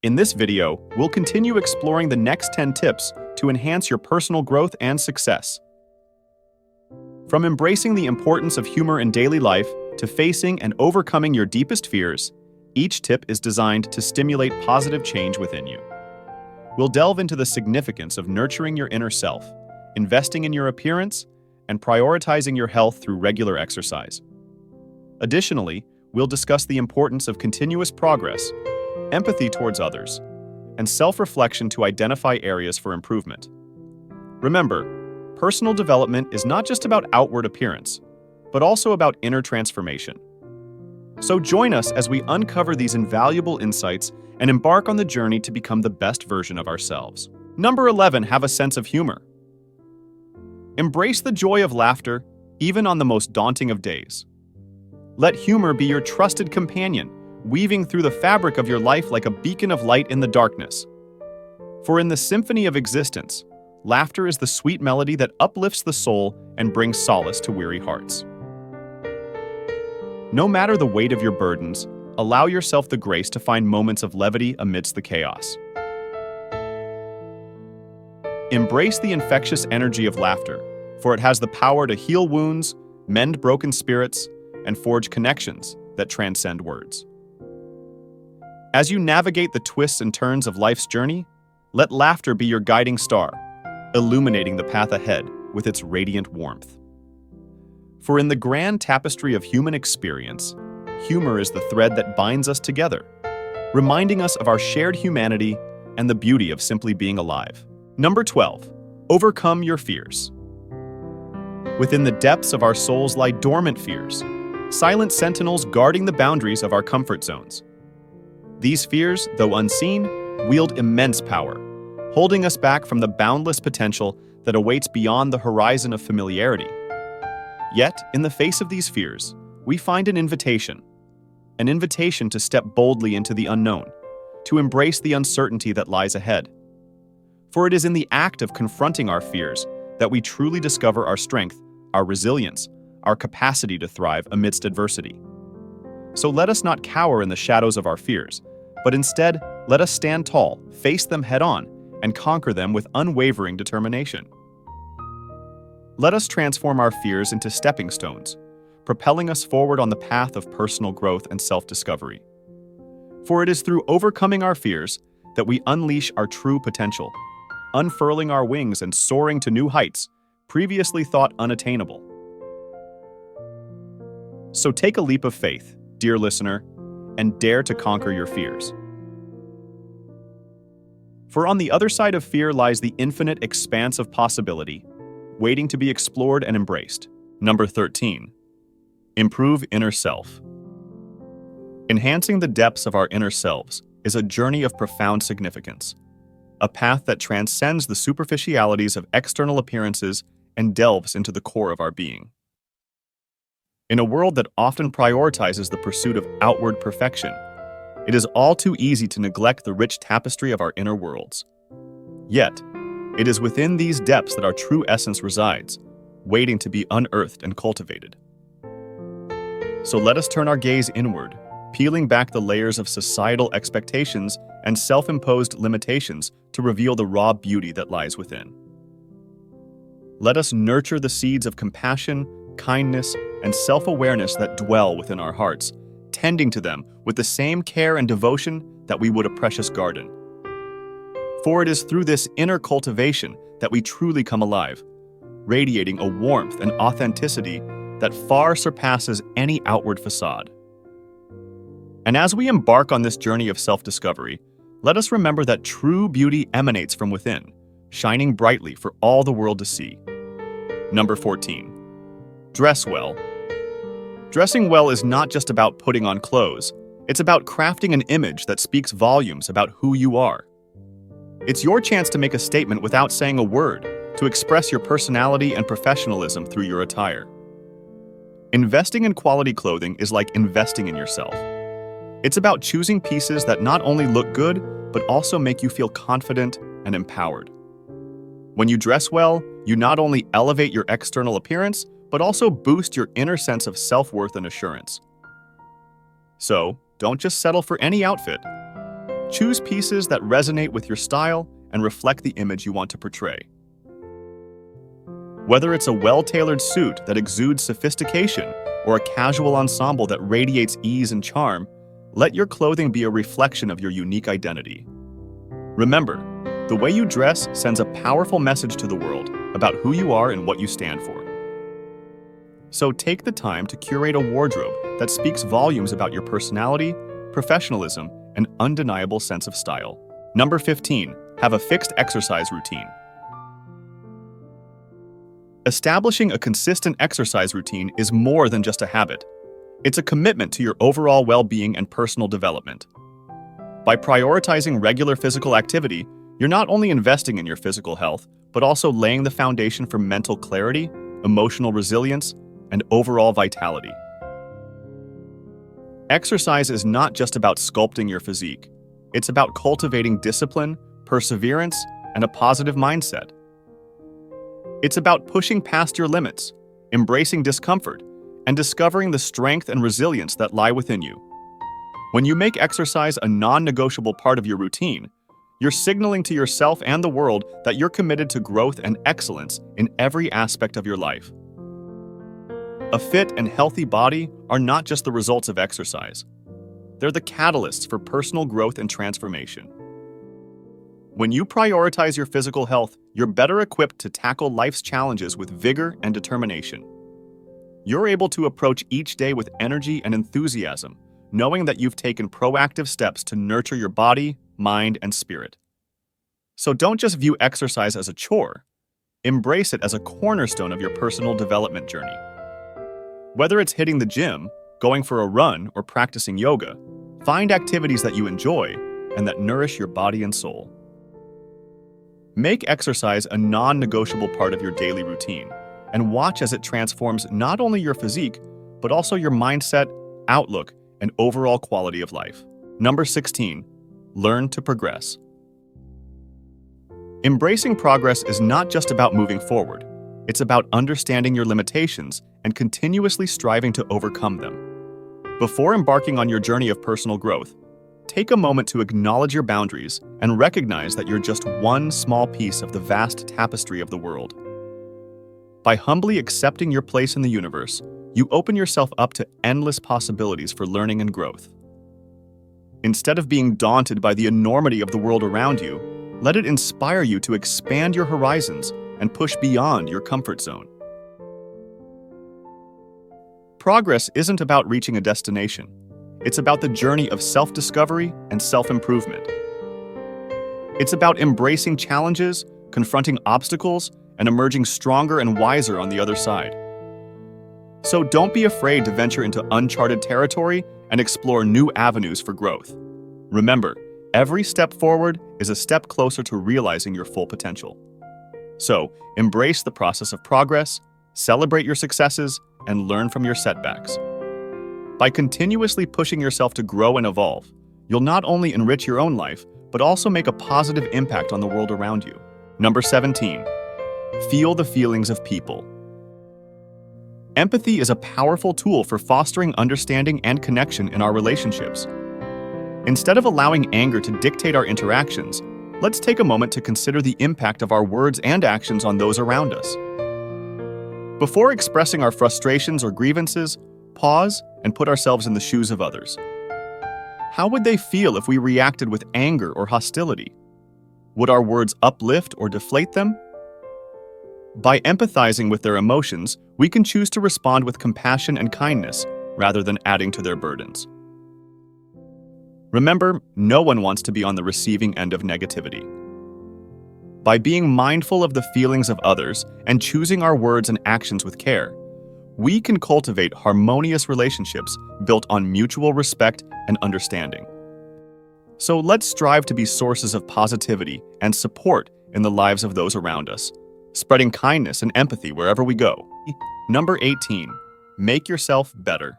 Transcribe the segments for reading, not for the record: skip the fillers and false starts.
In this video, we'll continue exploring the next 10 tips to enhance your personal growth and success. From embracing the importance of humor in daily life to facing and overcoming your deepest fears, each tip is designed to stimulate positive change within you. We'll delve into the significance of nurturing your inner self, investing in your appearance, and prioritizing your health through regular exercise. Additionally, we'll discuss the importance of continuous progress, empathy towards others, and self-reflection to identify areas for improvement. Remember, personal development is not just about outward appearance, but also about inner transformation. So join us as we uncover these invaluable insights and embark on the journey to become the best version of ourselves. Number 11, have a sense of humor. Embrace the joy of laughter, even on the most daunting of days. Let humor be your trusted companion, weaving through the fabric of your life like a beacon of light in the darkness. For in the symphony of existence, laughter is the sweet melody that uplifts the soul and brings solace to weary hearts. No matter the weight of your burdens, allow yourself the grace to find moments of levity amidst the chaos. Embrace the infectious energy of laughter, for it has the power to heal wounds, mend broken spirits, and forge connections that transcend words. As you navigate the twists and turns of life's journey, let laughter be your guiding star, illuminating the path ahead with its radiant warmth. For in the grand tapestry of human experience, humor is the thread that binds us together, reminding us of our shared humanity and the beauty of simply being alive. Number 12, overcome your fears. Within the depths of our souls lie dormant fears, silent sentinels guarding the boundaries of our comfort zones. These fears, though unseen, wield immense power, holding us back from the boundless potential that awaits beyond the horizon of familiarity. Yet, in the face of these fears, we find an invitation to step boldly into the unknown, to embrace the uncertainty that lies ahead. For it is in the act of confronting our fears that we truly discover our strength, our resilience, our capacity to thrive amidst adversity. So let us not cower in the shadows of our fears, but instead, let us stand tall, face them head-on, and conquer them with unwavering determination. Let us transform our fears into stepping stones, propelling us forward on the path of personal growth and self-discovery. For it is through overcoming our fears that we unleash our true potential, unfurling our wings and soaring to new heights previously thought unattainable. So take a leap of faith, dear listener, and dare to conquer your fears. For on the other side of fear lies the infinite expanse of possibility, waiting to be explored and embraced. Number 13, improve inner self. Enhancing the depths of our inner selves is a journey of profound significance, a path that transcends the superficialities of external appearances and delves into the core of our being. In a world that often prioritizes the pursuit of outward perfection, it is all too easy to neglect the rich tapestry of our inner worlds. Yet, it is within these depths that our true essence resides, waiting to be unearthed and cultivated. So let us turn our gaze inward, peeling back the layers of societal expectations and self-imposed limitations to reveal the raw beauty that lies within. Let us nurture the seeds of compassion, kindness, and self-awareness that dwell within our hearts, tending to them with the same care and devotion that we would a precious garden. For it is through this inner cultivation that we truly come alive, radiating a warmth and authenticity that far surpasses any outward facade. And as we embark on this journey of self-discovery, let us remember that true beauty emanates from within, shining brightly for all the world to see. Number 14, dress well. Dressing well is not just about putting on clothes, it's about crafting an image that speaks volumes about who you are. It's your chance to make a statement without saying a word, to express your personality and professionalism through your attire. Investing in quality clothing is like investing in yourself. It's about choosing pieces that not only look good, but also make you feel confident and empowered. When you dress well, you not only elevate your external appearance, but also boost your inner sense of self-worth and assurance. So, don't just settle for any outfit. Choose pieces that resonate with your style and reflect the image you want to portray. Whether it's a well-tailored suit that exudes sophistication or a casual ensemble that radiates ease and charm, let your clothing be a reflection of your unique identity. Remember, the way you dress sends a powerful message to the world about who you are and what you stand for. So take the time to curate a wardrobe that speaks volumes about your personality, professionalism, and undeniable sense of style. Number 15, have a fixed exercise routine. Establishing a consistent exercise routine is more than just a habit. It's a commitment to your overall well-being and personal development. By prioritizing regular physical activity, you're not only investing in your physical health, but also laying the foundation for mental clarity, emotional resilience, and overall vitality. Exercise is not just about sculpting your physique. It's about cultivating discipline, perseverance, and a positive mindset. It's about pushing past your limits, embracing discomfort, and discovering the strength and resilience that lie within you. When you make exercise a non-negotiable part of your routine, you're signaling to yourself and the world that you're committed to growth and excellence in every aspect of your life. A fit and healthy body are not just the results of exercise. They're the catalysts for personal growth and transformation. When you prioritize your physical health, you're better equipped to tackle life's challenges with vigor and determination. You're able to approach each day with energy and enthusiasm, knowing that you've taken proactive steps to nurture your body, mind, and spirit. So don't just view exercise as a chore. Embrace it as a cornerstone of your personal development journey. Whether it's hitting the gym, going for a run, or practicing yoga, find activities that you enjoy and that nourish your body and soul. Make exercise a non-negotiable part of your daily routine, and watch as it transforms not only your physique, but also your mindset, outlook, and overall quality of life. Number 16, learn to progress. Embracing progress is not just about moving forward. It's about understanding your limitations and continuously striving to overcome them. Before embarking on your journey of personal growth, take a moment to acknowledge your boundaries and recognize that you're just one small piece of the vast tapestry of the world. By humbly accepting your place in the universe, you open yourself up to endless possibilities for learning and growth. Instead of being daunted by the enormity of the world around you, let it inspire you to expand your horizons and push beyond your comfort zone. Progress isn't about reaching a destination. It's about the journey of self-discovery and self-improvement. It's about embracing challenges, confronting obstacles, and emerging stronger and wiser on the other side. So don't be afraid to venture into uncharted territory and explore new avenues for growth. Remember, every step forward is a step closer to realizing your full potential. So, embrace the process of progress, celebrate your successes, and learn from your setbacks. By continuously pushing yourself to grow and evolve, you'll not only enrich your own life, but also make a positive impact on the world around you. Number 17, feel the feelings of people. Empathy is a powerful tool for fostering understanding and connection in our relationships. Instead of allowing anger to dictate our interactions, let's take a moment to consider the impact of our words and actions on those around us. Before expressing our frustrations or grievances, pause and put ourselves in the shoes of others. How would they feel if we reacted with anger or hostility? Would our words uplift or deflate them? By empathizing with their emotions, we can choose to respond with compassion and kindness rather than adding to their burdens. Remember, no one wants to be on the receiving end of negativity. By being mindful of the feelings of others and choosing our words and actions with care, we can cultivate harmonious relationships built on mutual respect and understanding. So let's strive to be sources of positivity and support in the lives of those around us, spreading kindness and empathy wherever we go. Number 18, make yourself better.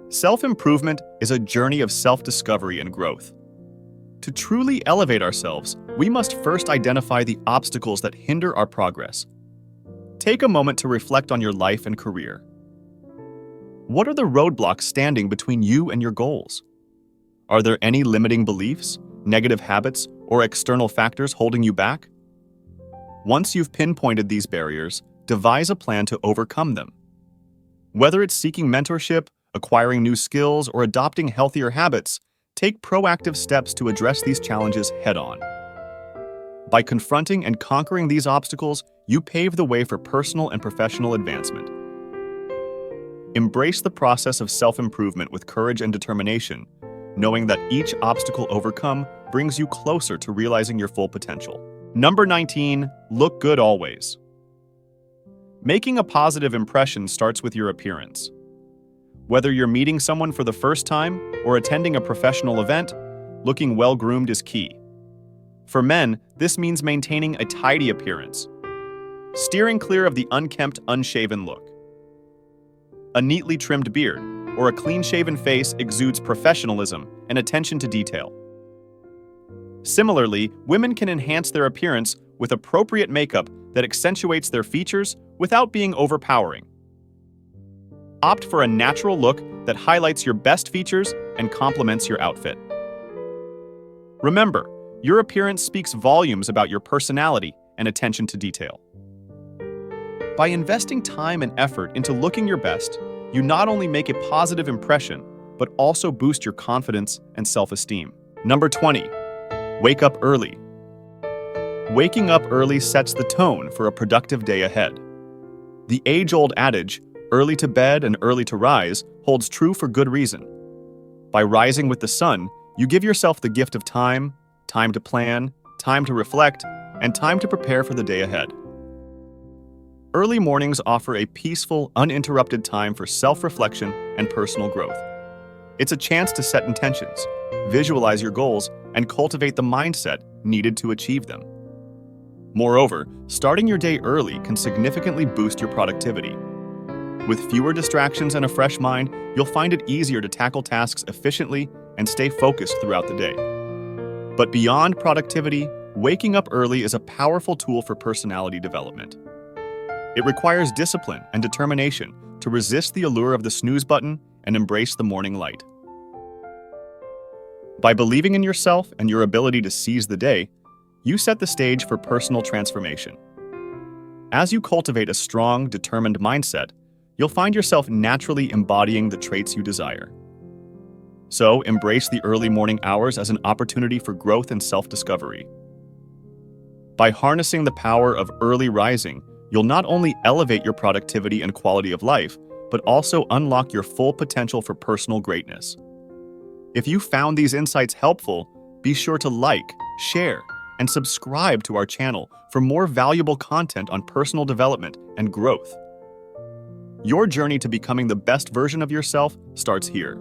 Self-improvement is a journey of self-discovery and growth. To truly elevate ourselves, we must first identify the obstacles that hinder our progress. Take a moment to reflect on your life and career. What are the roadblocks standing between you and your goals? Are there any limiting beliefs, negative habits, or external factors holding you back? Once you've pinpointed these barriers, devise a plan to overcome them. Whether it's seeking mentorship, acquiring new skills, or adopting healthier habits, take proactive steps to address these challenges head-on. By confronting and conquering these obstacles, you pave the way for personal and professional advancement. Embrace the process of self-improvement with courage and determination, knowing that each obstacle overcome brings you closer to realizing your full potential. Number 19, look good always. Making a positive impression starts with your appearance. Whether you're meeting someone for the first time or attending a professional event, looking well-groomed is key. For men, this means maintaining a tidy appearance, steering clear of the unkempt, unshaven look. A neatly trimmed beard or a clean-shaven face exudes professionalism and attention to detail. Similarly, women can enhance their appearance with appropriate makeup that accentuates their features without being overpowering. Opt for a natural look that highlights your best features and complements your outfit. Remember, your appearance speaks volumes about your personality and attention to detail. By investing time and effort into looking your best, you not only make a positive impression, but also boost your confidence and self-esteem. Number 20, wake up early. Waking up early sets the tone for a productive day ahead. The age-old adage, early to bed and early to rise, holds true for good reason. By rising with the sun, you give yourself the gift of time to plan, time to reflect, and time to prepare for the day ahead. Early mornings offer a peaceful, uninterrupted time for self-reflection and personal growth. It's a chance to set intentions, visualize your goals, and cultivate the mindset needed to achieve them. Moreover, starting your day early can significantly boost your productivity. With fewer distractions and a fresh mind, you'll find it easier to tackle tasks efficiently and stay focused throughout the day. But beyond productivity, waking up early is a powerful tool for personality development. It requires discipline and determination to resist the allure of the snooze button and embrace the morning light. By believing in yourself and your ability to seize the day, you set the stage for personal transformation. As you cultivate a strong, determined mindset, you'll find yourself naturally embodying the traits you desire. So, embrace the early morning hours as an opportunity for growth and self-discovery. By harnessing the power of early rising, you'll not only elevate your productivity and quality of life, but also unlock your full potential for personal greatness. If you found these insights helpful, be sure to like, share, and subscribe to our channel for more valuable content on personal development and growth. Your journey to becoming the best version of yourself starts here.